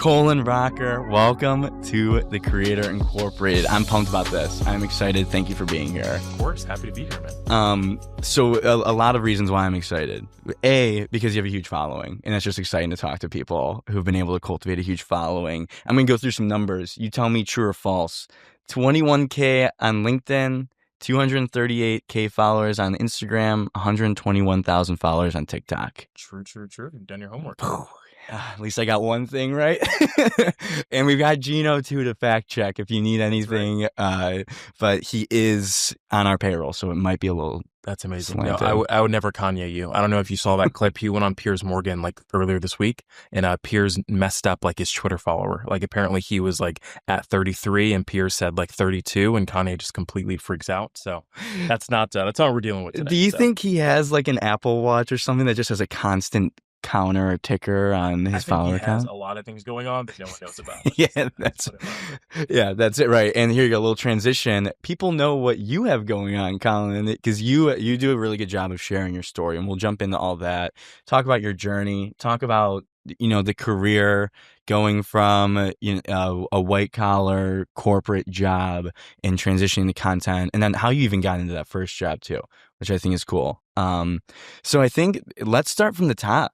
Colin Rocker, welcome to The Creator Incorporated. I'm pumped about this. I'm excited. Thank you for being here. Of course. Happy to be here, man. So a lot of reasons why I'm excited. A, because you have a huge following, and it's just exciting to talk to people who've been able to cultivate a huge following. I'm going to go through some numbers. You tell me true or false. 21K on LinkedIn, 238K followers on Instagram, 121,000 followers on TikTok. True. You've done your homework. At least I got one thing right. And we've got Gino too to fact check if you need anything. Right. But he is on our payroll, so it might be a little. That's amazing. No, I would never Kanye you. I don't know if you saw that clip. He went on Piers Morgan like earlier this week, and Piers messed up like his Twitter follower. Like apparently he was like at 33, and Piers said like 32, and Kanye just completely freaks out. So that's not that's all we're dealing with today. Do you think he has like an Apple Watch or something that just has a constant counter or ticker on his follower count? He has a lot of things going on that no one knows about. That's it, right. And here you go, a little transition. People know what you have going on, Colin, because you do a really good job of sharing your story, and we'll jump into all that. Talk about your journey. Talk about the career going from a white collar corporate job and transitioning to content, and then how you even got into that first job too, which I think is cool. So I think let's start from the top.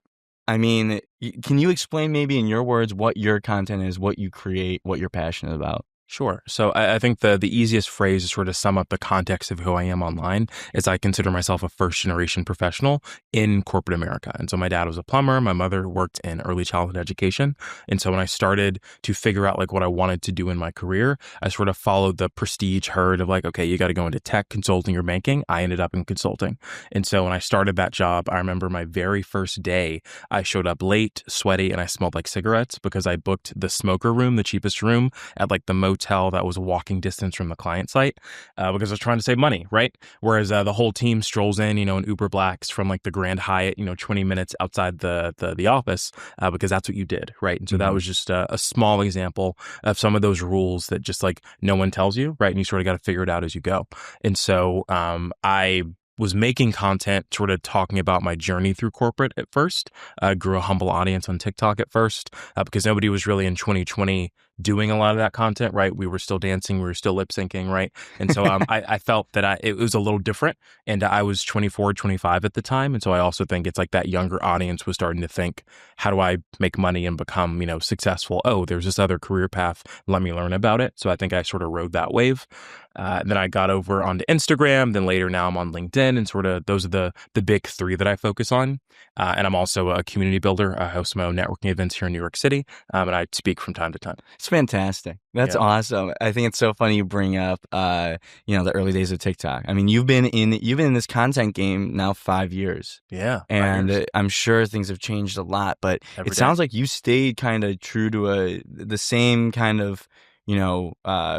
I mean, can you explain maybe in your words what your content is, what you create, what you're passionate about? Sure. So I think the easiest phrase to sort of sum up the context of who I am online is I consider myself a first generation professional in corporate America. And so my dad was a plumber. My mother worked in early childhood education. And so when I started to figure out like what I wanted to do in my career, I sort of followed the prestige herd of like, okay, you got to go into tech, consulting, or banking. I ended up in consulting. And so when I started that job, I remember my very first day, I showed up late, sweaty, and I smelled like cigarettes because I booked the smoker room, the cheapest room at like the motel that was a walking distance from the client site because I was trying to save money, right? Whereas the whole team strolls in, in Uber Blacks from like the Grand Hyatt, 20 minutes outside the office because that's what you did, right? And so that was just a small example of some of those rules that just like no one tells you, right? And you sort of got to figure it out as you go. And so I was making content sort of talking about my journey through corporate at first. I grew a humble audience on TikTok at first because nobody was really in 2020 doing a lot of that content, right? We were still dancing, we were still lip syncing, right? And so I felt that it was a little different, and I was 24, 25 at the time. And so I also think it's like that younger audience was starting to think, how do I make money and become, successful? Oh, there's this other career path. Let me learn about it. So I think I sort of rode that wave. Then I got over onto Instagram. Then later now I'm on LinkedIn, and sort of those are the big three that I focus on. And I'm also a community builder. I host my own networking events here in New York City, and I speak from time to time. It's fantastic. That's awesome. I think it's so funny you bring up, the early days of TikTok. I mean, you've been in this content game now 5 years. Yeah. And I'm sure things have changed a lot, but it sounds like you stayed kind of true to the same kind of,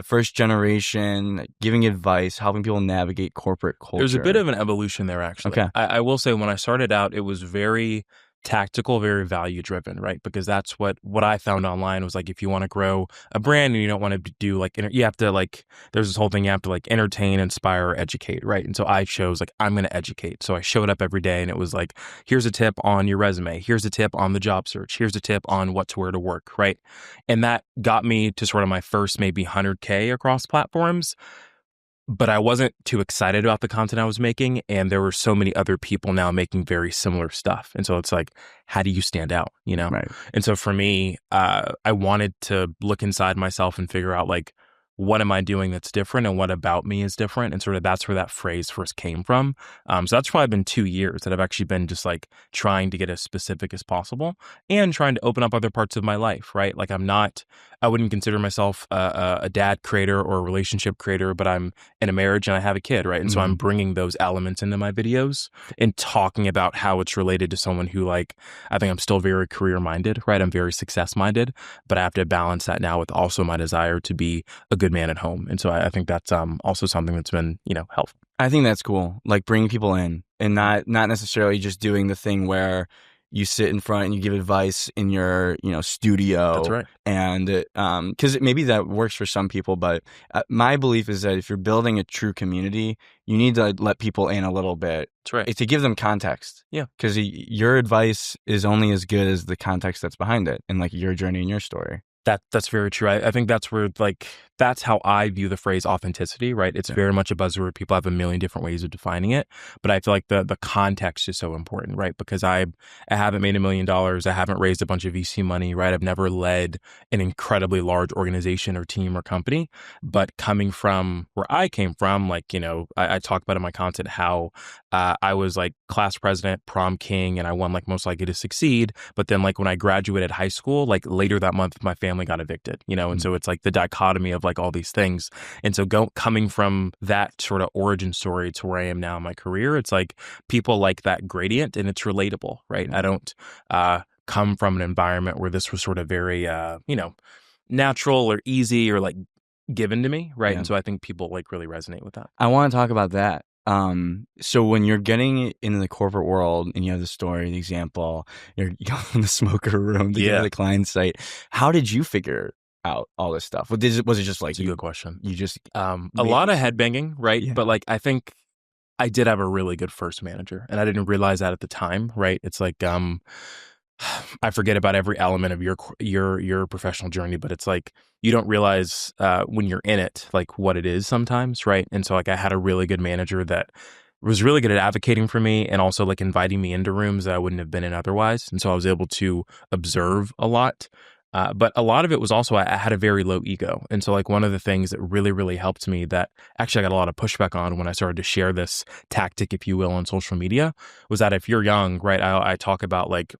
first generation, giving advice, helping people navigate corporate culture. There's a bit of an evolution there, actually. Okay. I will say when I started out, it was very tactical, very value driven, right? Because that's what I found online was like, if you want to grow a brand and you don't want to do like, you have to like, there's this whole thing, you have to like entertain, inspire, educate, right? And so I chose like, I'm going to educate. So I showed up every day and it was like, here's a tip on your resume. Here's a tip on the job search. Here's a tip on what to wear to work, right? And that got me to sort of my first maybe 100K across platforms. But I wasn't too excited about the content I was making. And there were so many other people now making very similar stuff. And so it's like, how do you stand out, Right. And so for me, I wanted to look inside myself and figure out like, what am I doing that's different and what about me is different? And sort of that's where that phrase first came from. So that's probably been 2 years that I've actually been just like trying to get as specific as possible and trying to open up other parts of my life, right? Like I wouldn't consider myself a dad creator or a relationship creator, but I'm in a marriage and I have a kid, right? And so I'm bringing those elements into my videos and talking about how it's related to someone who like, I think I'm still very career minded, right? I'm very success minded, but I have to balance that now with also my desire to be a good man at home. And so I think that's also something that's been, helpful. I think that's cool. Like bringing people in and not necessarily just doing the thing where you sit in front and you give advice in your, studio. That's right. And because maybe that works for some people, but my belief is that if you're building a true community, you need to let people in a little bit. That's right. To give them context. Yeah. Because your advice is only as good as the context that's behind it and like your journey and your story. That's very true. I think that's where, like, that's how I view the phrase authenticity, right? It's very much a buzzword. People have a million different ways of defining it, but I feel like the context is so important, right? Because I haven't made $1 million. I haven't raised a bunch of VC money, right? I've never led an incredibly large organization or team or company, but coming from where I came from, like, I talk about in my content how I was like class president, prom king, and I won like most likely to succeed. But then like when I graduated high school, like later that month, my family got evicted, and so it's like the dichotomy of like all these things. And so coming from that sort of origin story to where I am now in my career, it's like people like that gradient and it's relatable, right? I don't come from an environment where this was sort of very, natural or easy or like given to me, right? Yeah. And so I think people like really resonate with that. I want to talk about that. So when you're getting into the corporate world and you have the story, the example, you go in the smoker room to get to the client site, how did you figure out all this stuff? Was it just like That's a good question. You just a lot of headbanging, right? Yeah. But like I think I did have a really good first manager, and I didn't realize that at the time, right? It's like I forget about every element of your professional journey, but it's like you don't realize when you're in it, like what it is sometimes, right? And so like I had a really good manager that was really good at advocating for me and also like inviting me into rooms that I wouldn't have been in otherwise. And so I was able to observe a lot. But a lot of it was also I had a very low ego. And so like one of the things that really, really helped me that actually I got a lot of pushback on when I started to share this tactic, if you will, on social media was that if you're young, right, I talk about like,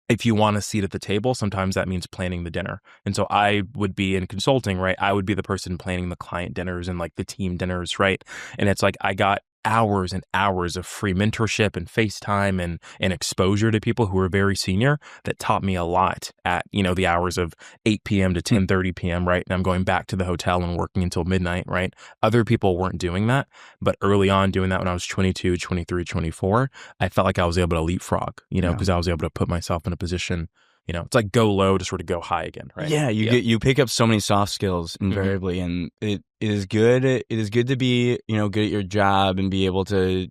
if you want a seat at the table, sometimes that means planning the dinner. And so I would be in consulting, right? I would be the person planning the client dinners and like the team dinners, right? And it's like I got hours and hours of free mentorship and FaceTime and exposure to people who were very senior that taught me a lot at, the hours of 8 p.m. to 10:30 p.m., right? And I'm going back to the hotel and working until midnight, right? Other people weren't doing that. But early on doing that when I was 22, 23, 24, I felt like I was able to leapfrog, because I was able to put myself in a position, it's like go low to sort of go high again, right? Yeah, you pick up so many soft skills invariably, and it is good. It is good to be, good at your job and be able to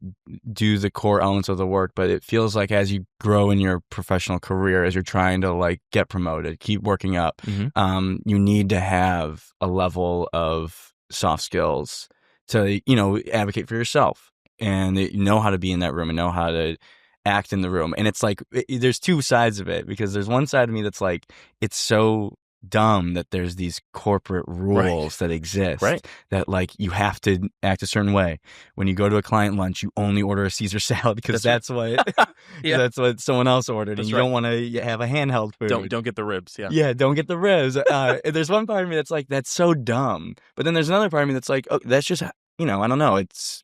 do the core elements of the work. But it feels like as you grow in your professional career, as you're trying to like get promoted, keep working up, you need to have a level of soft skills to, advocate for yourself and know how to be in that room and know how to act in the room. And it's like there's two sides of it, because there's one side of me that's like it's so dumb that there's these corporate rules that exist, that like you have to act a certain way. When you go to a client lunch, you only order a Caesar salad because that's what that's what someone else ordered, and you don't want to have a handheld food. Don't get the ribs. Don't get the ribs. There's one part of me that's like that's so dumb, but then there's another part of me that's like, oh, that's just I don't know. It's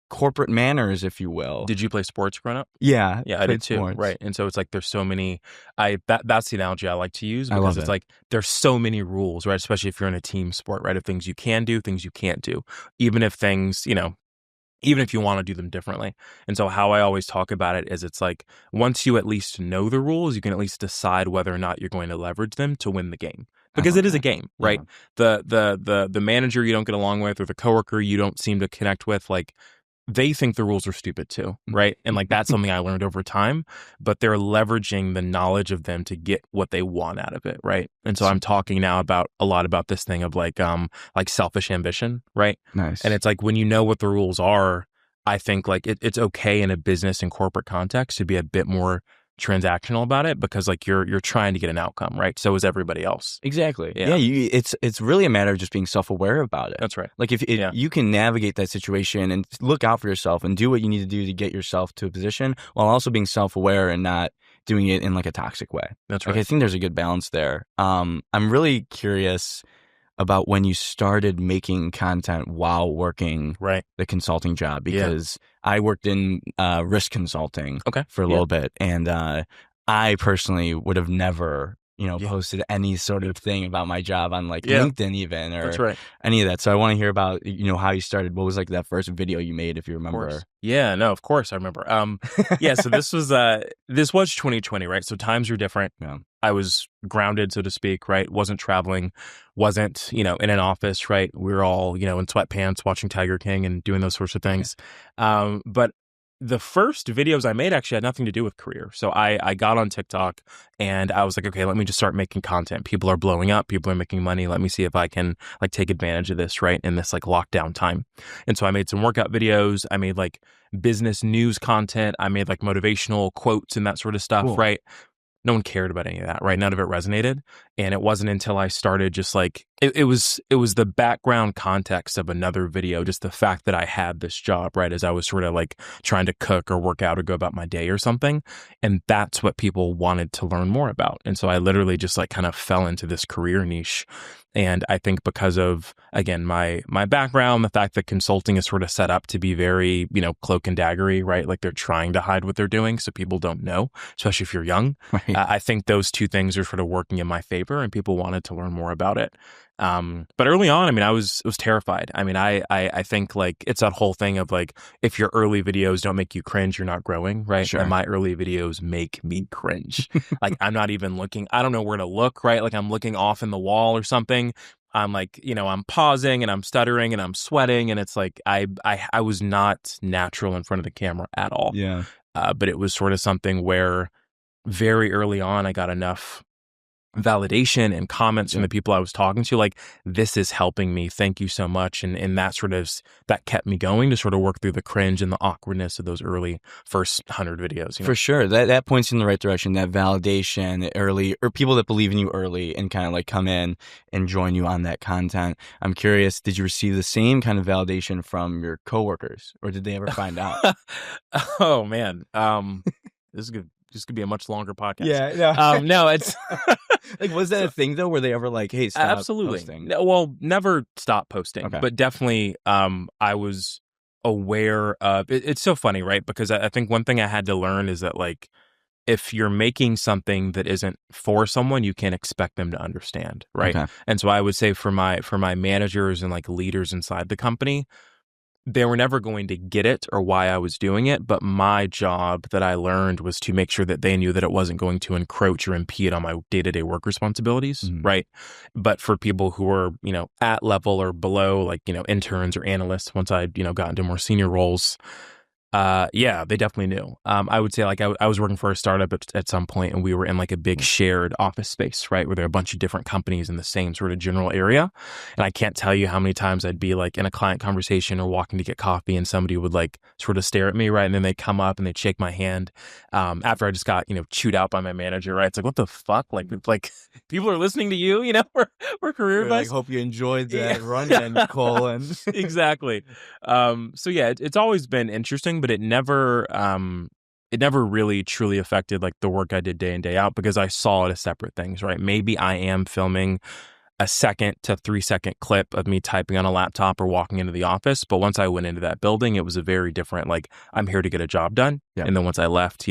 corporate manners, if you will. Did you play sports growing up? Yeah, I did too. Sports. Right, and so it's like there's so many. That's the analogy I like to use because it's like there's so many rules, right? Especially if you're in a team sport, right? Of things you can do, things you can't do, even if things, even if you want to do them differently. And so how I always talk about it is it's like once you at least know the rules, you can at least decide whether or not you're going to leverage them to win the game. Because it is a game, right? Yeah. The manager you don't get along with or the coworker you don't seem to connect with, like they think the rules are stupid too, right? And like that's something I learned over time, but they're leveraging the knowledge of them to get what they want out of it, right? And so I'm talking now about a lot about this thing of like selfish ambition, right? Nice. And it's like when you know what the rules are, I think like it's okay in a business and corporate context to be a bit more transactional about it because like you're trying to get an outcome, right? So is everybody else. Exactly. Yeah. It's really a matter of just being self-aware about it. That's right. Like if you can navigate that situation and look out for yourself and do what you need to do to get yourself to a position while also being self-aware and not doing it in like a toxic way. That's right. Like I think there's a good balance there. I'm really curious about when you started making content while working the consulting job, because I worked in risk consulting for a little bit, and I personally would have never Yeah. posted any sort of thing about my job on like Yeah. LinkedIn even That's or right. any of that. So I want to hear about, how you started. What was like that first video you made, if you Of course. remember? Yeah, no, of course I remember. Yeah, so this was 2020, right? So times were different. Yeah. I was grounded, so to speak, right? Wasn't traveling, wasn't, in an office, right? We were all, in sweatpants watching Tiger King and doing those sorts of things. But the first videos I made actually had nothing to do with career. So I got on TikTok and I was like, okay, let me just start making content. People are blowing up, people are making money. Let me see if I can like take advantage of this, right? In this like lockdown time. And so I made some workout videos. I made like business news content. I made like motivational quotes and that sort of stuff, Cool. right? No one cared about any of that, right? None of it resonated. And it wasn't until I started just like it was the background context of another video, just the fact that I had this job, right? As I was sort of like trying to cook or work out or go about my day or something. And that's what people wanted to learn more about. And so I literally just like kind of fell into this career niche. And I think because of, again, my background, the fact that consulting is sort of set up to be very, cloak and daggery, right? Like they're trying to hide what they're doing so people don't know, especially if you're young. Right. I think those two things are sort of working in my favor and people wanted to learn more about it. But early on, I mean, I was terrified. I mean, I think like it's that whole thing of like, if your early videos don't make you cringe, you're not growing, right? Sure. And my early videos make me cringe. Like I'm not even looking, I don't know where to look, right? Like I'm looking off in the wall or something. I'm like, I'm pausing and I'm stuttering and I'm sweating. And it's like, I was not natural in front of the camera at all. Yeah. But it was sort of something where very early on, I got enough validation and comments from Yeah. the people I was talking to, like, this is helping me. Thank you so much. And that sort of, that kept me going to sort of work through the cringe and the awkwardness of those early first 100 videos. For sure. That points you in the right direction, that validation early, or people that believe in you early and kind of like come in and join you on that content. I'm curious, did you receive the same kind of validation from your coworkers, or did they ever find out? Oh man. This could be a much longer podcast. Yeah, yeah. No, it's Like, was that so a thing though, where they ever like, hey, stop absolutely. posting? No, well, never stop posting, Okay. but definitely, I was aware of it. It's so funny, right? Because I think one thing I had to learn is that like, if you're making something that isn't for someone, you can't expect them to understand, right? Okay. And so I would say for my managers and like leaders inside the company, they were never going to get it or why I was doing it, but my job that I learned was to make sure that they knew that it wasn't going to encroach or impede on my day-to-day work responsibilities, Mhm. right? But for people who are, at level or below, like, interns or analysts, once I'd, got into more senior roles, yeah, they definitely knew. I would say like I was working for a startup at some point and we were in like a big shared office space, right? Where there are a bunch of different companies in the same sort of general area. And I can't tell you how many times I'd be like in a client conversation or walking to get coffee and somebody would like sort of stare at me, right? And then they'd come up and they'd shake my hand. After I just got, chewed out by my manager, right? It's like, what the fuck? Like people are listening to you, for career We're like, advice. hope you enjoyed that Yeah. run-in, Colin. Exactly. So yeah, it's always been interesting, but it never really truly affected like the work I did day in, day out because I saw it as separate things, right? Maybe I am filming a 2 to 3 second clip of me typing on a laptop or walking into the office. But once I went into that building, it was a very different, like, I'm here to get a job done. Yeah. And then once I left,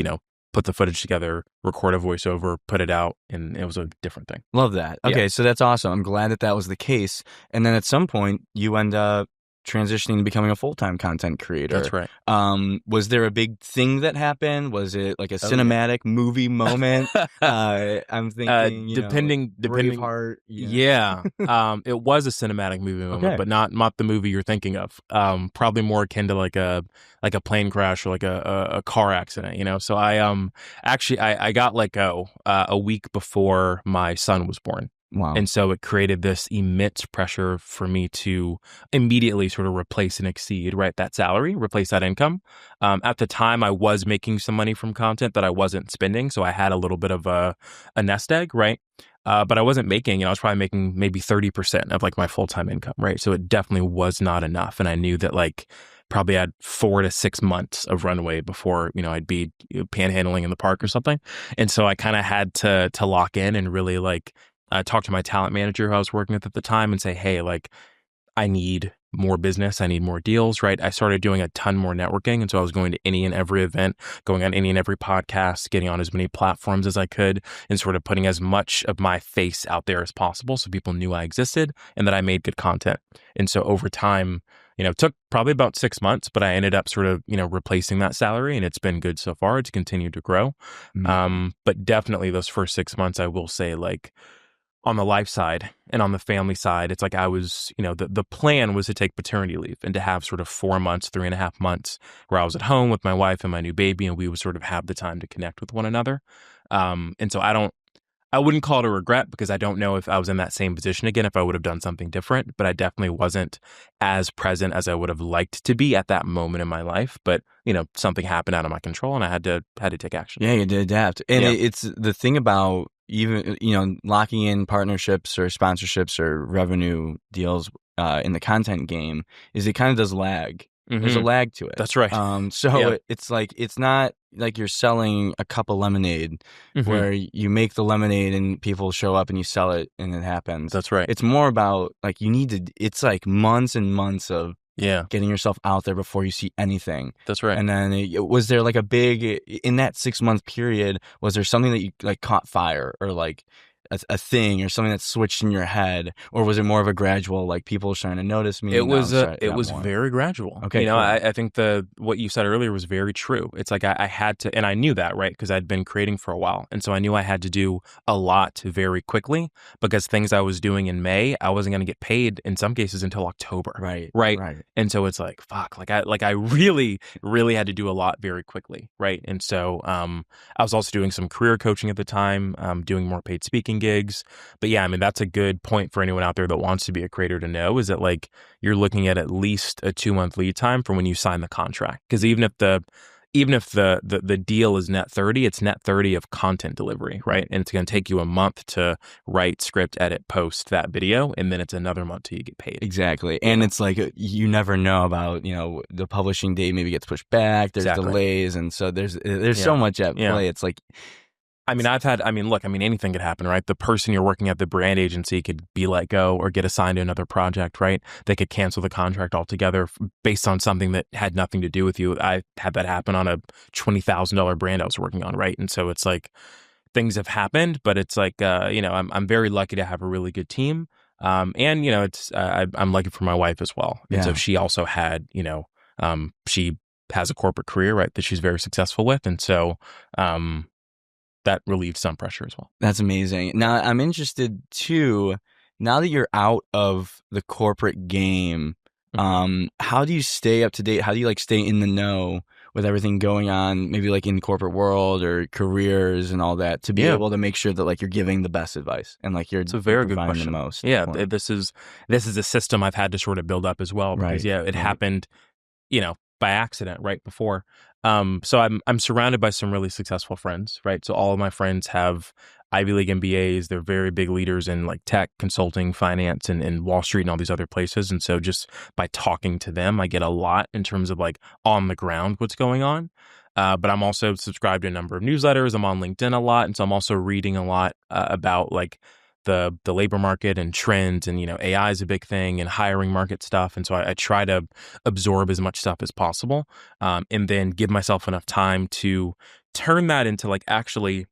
put the footage together, record a voiceover, put it out, and it was a different thing. Love that. Yeah. Okay, so that's awesome. I'm glad that was the case. And then at some point, you end up transitioning to becoming a full-time content creator. That's right. Was there a big thing that happened? Was it like a Oh, cinematic movie moment? I'm thinking, depending, Braveheart. yeah. It was a cinematic movie moment, Okay. but not the movie you're thinking of. Probably more akin to like a plane crash or like a car accident, So I actually I got let go a week before my son was born. Wow. And so it created this immense pressure for me to immediately sort of replace and exceed, right, that salary, replace that income. At the time, I was making some money from content that I wasn't spending. So I had a little bit of a nest egg, right? But I wasn't making, I was probably making maybe 30% of like my full-time income, right? So it definitely was not enough. And I knew that like probably had 4 to 6 months of runway before, I'd be panhandling in the park or something. And so I kind of had to lock in and really like talk to my talent manager who I was working with at the time and say, hey, like, I need more business. I need more deals, right? I started doing a ton more networking. And so I was going to any and every event, going on any and every podcast, getting on as many platforms as I could, and sort of putting as much of my face out there as possible so people knew I existed and that I made good content. And so over time, it took probably about 6 months, but I ended up sort of, replacing that salary, and it's been good so far. It's continued to grow. Amazing. But definitely those first 6 months, I will say, like, on the life side and on the family side, it's like I was, the plan was to take paternity leave and to have sort of 4 months, 3.5 months where I was at home with my wife and my new baby, and we would sort of have the time to connect with one another. And so I wouldn't call it a regret, because I don't know if I was in that same position again, if I would have done something different, but I definitely wasn't as present as I would have liked to be at that moment in my life. But, something happened out of my control, and I had to take action. Yeah, you had to adapt. And Yeah. it's the thing about even, locking in partnerships or sponsorships or revenue deals in the content game is it kind of does lag. There's a Hmm. lag to it. That's right. So Yeah. it's like, it's not like you're selling a cup of lemonade Hmm. where you make the lemonade and people show up and you sell it and it happens. That's right. It's more about like it's like months and months of Yeah. getting yourself out there before you see anything. That's right. And then was there like in that 6 month period, was there something that you like caught fire or like a thing or something that switched in your head? Or was it more of a gradual, like people are starting to notice me It now was I'm starting, I it got was more. very gradual. Okay, cool. I think what you said earlier was very true. It's like I had to, and I knew that, right? Because I'd been creating for a while, and so I knew I had to do a lot very quickly, because things I was doing in May, I wasn't going to get paid in some cases until October, Right. right? Right. And so it's like, fuck, I really really had to do a lot very quickly, right? And so I was also doing some career coaching at the time, doing more paid speaking gigs. But yeah, I mean, that's a good point for anyone out there that wants to be a creator to know, is that like you're looking at least a 2 month lead time from when you sign the contract. Because even if the deal is net 30, it's net 30 of content delivery, right? And it's going to take you a month to write, script, edit, post that video, and then it's another month till you get paid. Exactly. And it's like you never know about, the publishing date maybe gets pushed back, there's Exactly. delays, and so there's Yeah. so much at Yeah. play. It's like Look, anything could happen, right? The person you're working at the brand agency could be let go or get assigned to another project, right? They could cancel the contract altogether based on something that had nothing to do with you. I had that happen on a $20,000 brand I was working on, right? And so it's like things have happened, but it's like, I'm very lucky to have a really good team. And, I'm lucky for my wife as well. And so Yeah. she also had, she has a corporate career, right, that she's very successful with. And so, that relieved some pressure as well. That's amazing. Now, I'm interested too, now that you're out of the corporate game, how do you stay up to date? How do you like stay in the know with everything going on, maybe like in corporate world or careers and all that, to be Yeah. able to make sure that like you're giving the best advice and like you're It's a very good providing question. the most? Yeah, for them? this is a system I've had to sort of build up as well, because Right. yeah, it Right. happened, by accident right before. So I'm surrounded by some really successful friends, right? So all of my friends have Ivy League MBAs. They're very big leaders in like tech, consulting, finance, and Wall Street and all these other places. And so just by talking to them, I get a lot in terms of like on the ground what's going on. But I'm also subscribed to a number of newsletters. I'm on LinkedIn a lot, and so I'm also reading a lot about like the labor market and trends, and AI is a big thing, and hiring market stuff. And so I try to absorb as much stuff as possible, and then give myself enough time to turn that into like actually,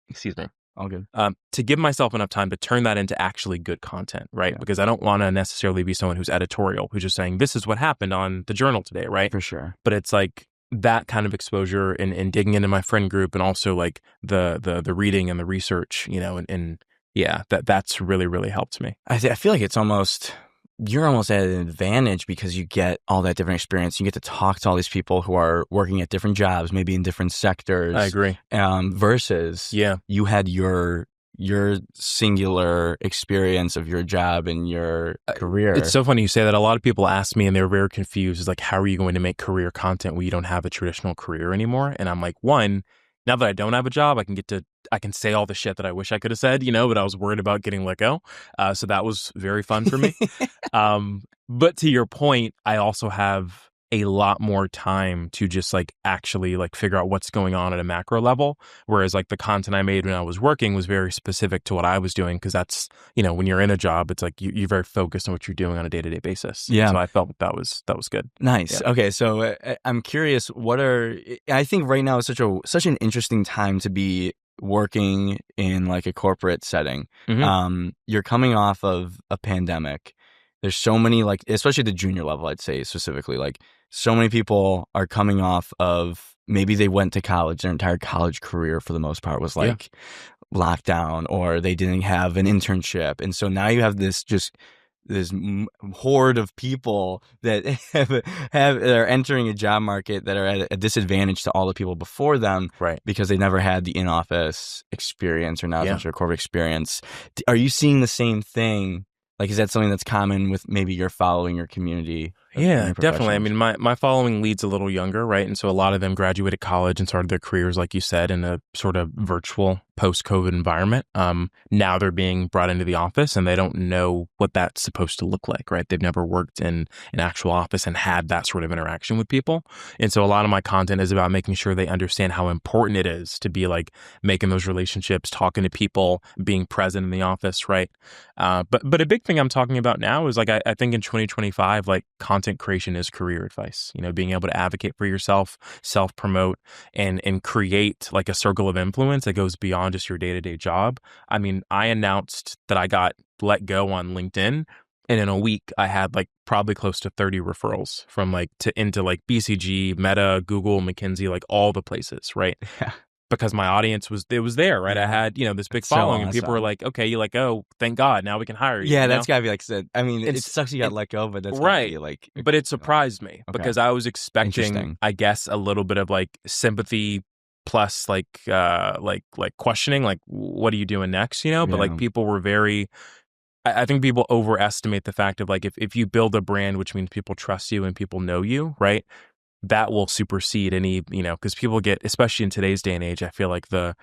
excuse me, All good. to give myself enough time to turn that into actually good content, right? Yeah. Because I don't want to necessarily be someone who's editorial, who's just saying this is what happened on the journal today, right? For sure. But it's like that kind of exposure, and digging into my friend group, and also like the reading and the research, and yeah, that's really really helped me. I feel like you're almost at an advantage because you get all that different experience. You get to talk to all these people who are working at different jobs, maybe in different sectors. I agree. Versus you had your singular experience of your job and your career. It's so funny you say that. A lot of people ask me, and they're very confused. It's like, how are you going to make career content when you don't have a traditional career anymore? And I'm like, one, now that I don't have a job, I can say all the shit that I wish I could have said, but I was worried about getting let go. So that was very fun for me. But to your point, I also have a lot more time to just like actually like figure out what's going on at a macro level. Whereas like the content I made when I was working was very specific to what I was doing, because that's, when you're in a job, it's like you're very focused on what you're doing on a day-to-day basis. Yeah. So I felt that was good. Nice. Yeah. Okay, so I'm curious, I think right now is such an interesting time to be working in like a corporate setting. You're coming off of a pandemic. There's so many, like, especially the junior level, I'd say specifically, like so many people are coming off of, maybe they went to college, their entire college career for the most part was like lockdown, or they didn't have an internship. And so now you have this horde of people that are entering a job market that are at a disadvantage to all the people before them, Right. because they never had the in-office experience or not much of corporate experience. Are you seeing the same thing? Like, is that something that's common with maybe your following, your community? Yeah, definitely. I mean, my following leads a little younger, right? And so a lot of them graduated college and started their careers, like you said, in a sort of virtual post-COVID environment. Now they're being brought into the office and they don't know what that's supposed to look like, right? They've never worked in an actual office and had that sort of interaction with people. And so a lot of my content is about making sure they understand how important it is to be like making those relationships, talking to people, being present in the office, right? But a big thing I'm talking about now is like, I think in 2025, like content creation is career advice, being able to advocate for yourself, self-promote, and create like a circle of influence that goes beyond just your day-to-day job. I mean, I announced that I got let go on LinkedIn, and in a week I had like probably close to 30 referrals from like into like BCG, Meta, Google, McKinsey, like all the places, right? Yeah. Because my audience was there, right? I had, this big following, and people were like, okay, you let go, thank God, now we can hire you. Yeah, that's gotta be like said. I mean, it sucks you got let go, but that's gotta be like. But it surprised me because I was expecting, I guess, a little bit of like sympathy plus like questioning, like, what are you doing next? But like people were very. I think people overestimate the fact of like if you build a brand, which means people trust you and people know you, right? That will supersede any, because people get, especially in today's day and age, I feel like the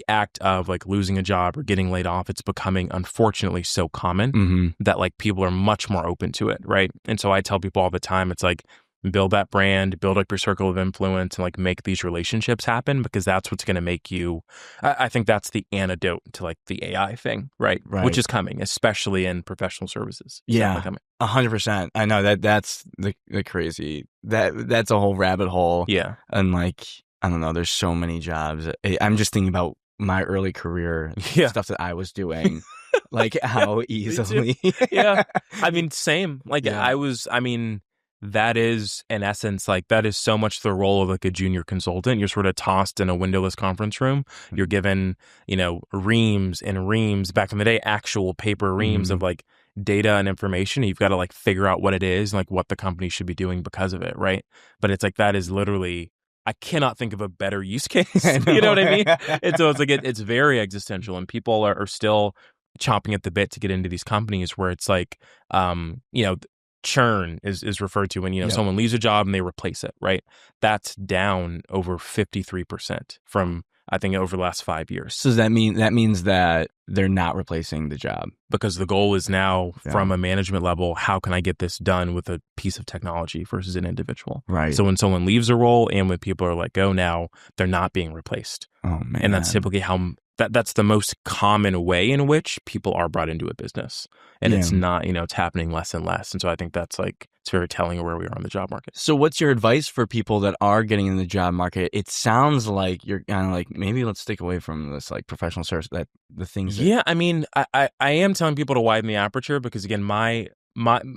act of like losing a job or getting laid off, it's becoming unfortunately so common that like people are much more open to it, right? And so I tell people all the time, it's like, build that brand, build up your circle of influence, and like make these relationships happen, because that's what's going to make you. I think that's the antidote to like the AI thing, right? Which is coming, especially in professional services. Yeah, 100%. I know that's the crazy that's a whole rabbit hole. Yeah, and like I don't know, there's so many jobs. I'm just thinking about my early career, stuff that I was doing. Like how easily. Yeah, I mean, same. Like that is, in essence, like that is so much the role of like a junior consultant. You're sort of tossed in a windowless conference room. You're given, reams and reams, back in the day, actual paper reams of like data and information. You've got to like figure out what it is and like what the company should be doing because of it, right? But it's like that is literally, I cannot think of a better use case. You know what I mean? And so it's like it's very existential, and people are still chomping at the bit to get into these companies where it's like, churn is referred to when someone leaves a job and they replace it, right? That's down over 53% from, I think, over the last 5 years. So does that means that they're not replacing the job? Because the goal is now from a management level, how can I get this done with a piece of technology versus an individual? Right. So when someone leaves a role and when people are let go now, they're not being replaced. Oh man. And that's typically how that's the most common way in which people are brought into a business. And it's not, it's happening less and less. And so I think that's like, it's very telling of where we are in the job market. So what's your advice for people that are getting in the job market? It sounds like you're kind of like, maybe let's stick away from this like professional service, that the things. I mean, I am telling people to widen the aperture, because again,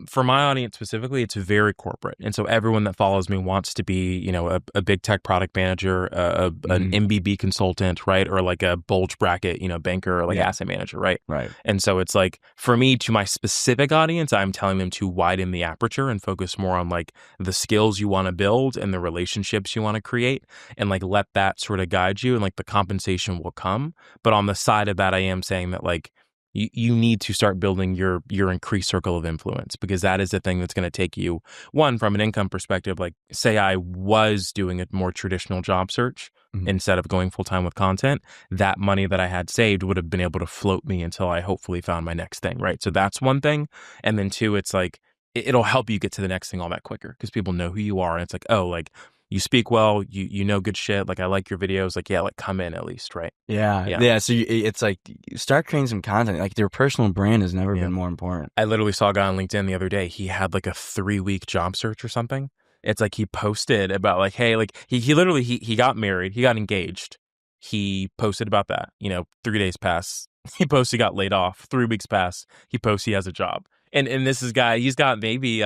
for my audience specifically, it's very corporate. And so everyone that follows me wants to be, a big tech product manager, an MBB consultant, right? Or like a bulge bracket, banker, or like asset manager, right? Right. And so it's like, for me, to my specific audience, I'm telling them to widen the aperture and focus more on like the skills you want to build and the relationships you want to create, and like let that sort of guide you, and like the compensation will come. But on the side of that, I am saying that like, you need to start building your increased circle of influence, because that is the thing that's going to take you, one, from an income perspective. Like, say I was doing a more traditional job search instead of going full-time with content, that money that I had saved would have been able to float me until I hopefully found my next thing, right? So that's one thing. And then two, it's like, it'll help you get to the next thing all that quicker because people know who you are. And it's like, oh, like you speak well, you know good shit. Like I like your videos. Like, yeah, like come in at least, right? Yeah, Yeah. yeah. So it's like you start creating some content. Like your personal brand has never Yeah. been more important. I literally saw a guy on LinkedIn the other day. He had like a 3-week job search or something. It's like he posted about like, hey, like he literally he got married, he got engaged. He posted about that. 3 days pass. He posts he got laid off. 3 weeks pass. He posts he has a job. And this is guy, he's got maybe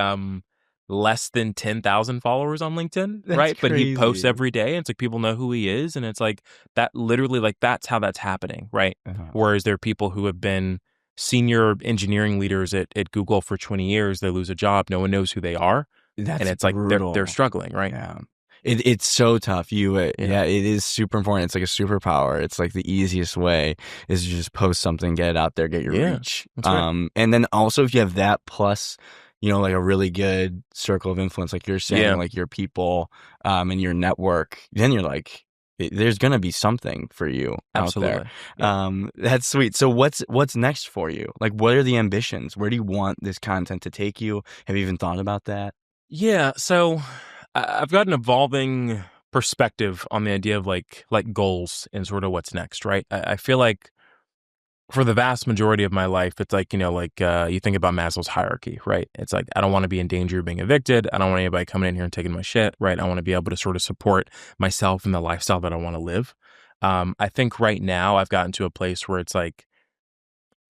less than 10,000 followers on LinkedIn, That's right? But he posts crazy. every day. And it's like people know who he is. And it's like that literally like that's how that's happening, right? Uh-huh. Whereas there are people who have been senior engineering leaders at Google for 20 years, they lose a job, no one knows who they are, and That's it's like they're brutal. struggling, right? Yeah. It's so tough. Yeah. Yeah, it is super important. It's like a superpower. It's like the easiest way is to just post something, get it out there, get your Yeah, reach. that's right. And then also if you have that plus, like a really good circle of influence, like you're saying, Yeah. like your people, and your network, then you're like, there's gonna be something for you out there. Absolutely. Yeah. That's sweet. So what's next for you? Like, what are the ambitions? Where do you want this content to take you? Have you even thought about that? Yeah, so I've got an evolving perspective on the idea of like goals and sort of what's next, right? I feel like for the vast majority of my life, it's like, you think about Maslow's hierarchy, right? It's like, I don't want to be in danger of being evicted. I don't want anybody coming in here and taking my shit, right? I want to be able to sort of support myself and the lifestyle that I want to live. I think right now I've gotten to a place where it's like,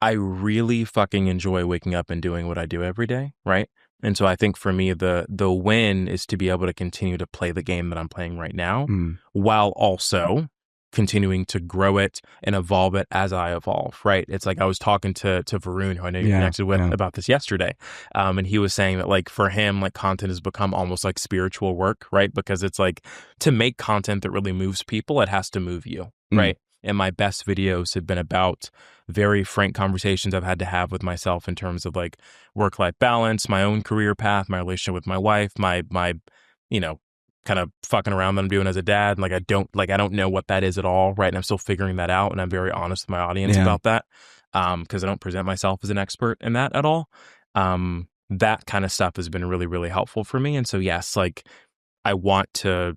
I really fucking enjoy waking up and doing what I do every day, right? And so I think for me, the win is to be able to continue to play the game that I'm playing right now, Mm. while also continuing to grow it and evolve it as I evolve, right? It's like I was talking to Varun, who I know you're Yeah, connected with, yeah. about this yesterday. And he was saying that like for him, like content has become almost like spiritual work, right? Because it's like to make content that really moves people, it has to move you, Mm. right? And my best videos have been about very frank conversations I've had to have with myself in terms of like work-life balance, my own career path, my relationship with my wife, my kind of fucking around that I'm doing as a dad. And I don't know what that is at all, right? And I'm still figuring that out. And I'm very honest with my audience Yeah. about that. Because I don't present myself as an expert in that at all. That kind of stuff has been really, really helpful for me. And so yes, like I want to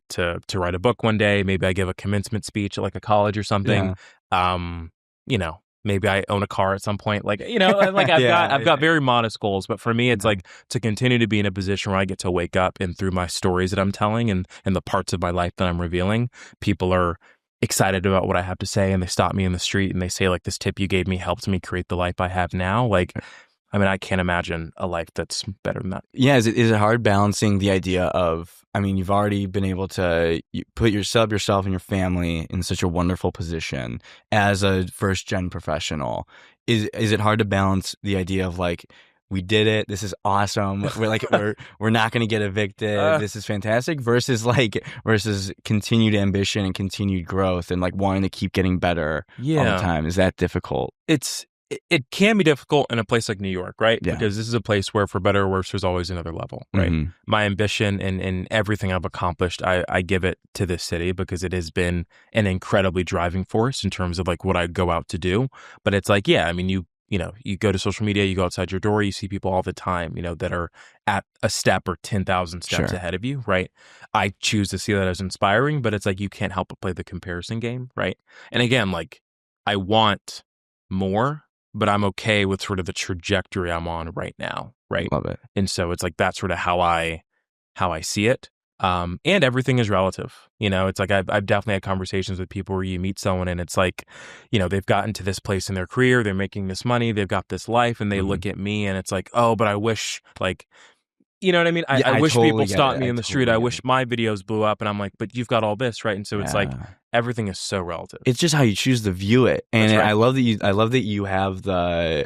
write a book one day. Maybe I give a commencement speech at like a college or something. Yeah. Maybe I own a car at some point. Like, like I've got very modest goals, but for me, it's like to continue to be in a position where I get to wake up and through my stories that I'm telling and the parts of my life that I'm revealing, people are excited about what I have to say and they stop me in the street and they say like, this tip you gave me helped me create the life I have now. Like, I mean, I can't imagine a life that's better than that. Yeah, is it hard balancing the idea of, I mean, you've already been able to put yourself and your family in such a wonderful position as a first gen professional. Is it hard to balance the idea of like, we did it, this is awesome, we're not going to get evicted, this is fantastic, versus continued ambition and continued growth and like wanting to keep getting better all the time? Is that difficult? It can be difficult in a place like New York, right? Yeah. Because this is a place where, for better or worse, there's always another level, right? Mm-hmm. My ambition and everything I've accomplished, I give it to this city because it has been an incredibly driving force in terms of like what I go out to do. But it's like, yeah, I mean, you go to social media, you go outside your door, you see people all the time, that are at a step or 10,000 steps Sure. ahead of you, right? I choose to see that as inspiring, but it's like you can't help but play the comparison game, right? And again, like I want more, but I'm okay with sort of the trajectory I'm on right now, right? Love it. And so it's like that's sort of how I see it. And everything is relative. It's like I've definitely had conversations with people where you meet someone and it's like, they've gotten to this place in their career, they're making this money, they've got this life, and they look at me and it's like, oh, but I wish like, you know what I mean? Yeah, I wish totally people get stopped it. me I in the street. totally I get wish it. my videos blew up, and I'm like, but you've got all this, right? And so it's like Yeah. everything is so relative. It's just how you choose to view it, and That's right. I love that you have the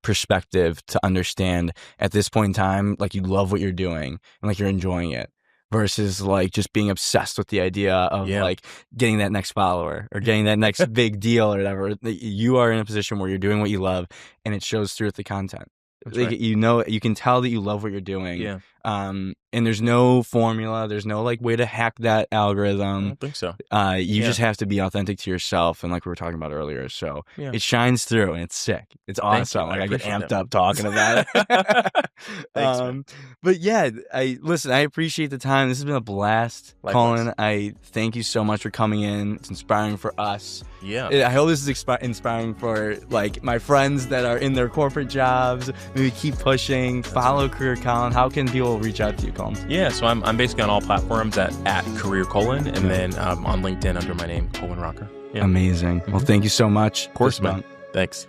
perspective to understand at this point in time, like you love what you're doing and like you're enjoying it, versus like just being obsessed with the idea of like getting that next follower or getting that next big deal or whatever. You are in a position where you're doing what you love, and it shows through with the content. That's Like right. you can tell that you love what you're doing. Yeah. And there's no formula, there's no like way to hack that I algorithm. don't think so. You just have to be authentic to yourself, and like we were talking about earlier, so it shines through and it's sick. It's awesome. Like I get amped up talking about it. Thanks, man. But yeah, I appreciate the time. This has been a blast. Likewise. Colin, I thank you so much for coming in. It's inspiring for us. Yeah. I hope this is inspiring for like my friends that are in their corporate jobs. Maybe keep pushing, follow Career Colin. How can people reach out to you, Colin? Yeah, so I'm basically on all platforms at Career Colin, and then on LinkedIn under my name, Colin Rocker. Yeah. Amazing. Well, thank you so much. Of course, man. Thanks.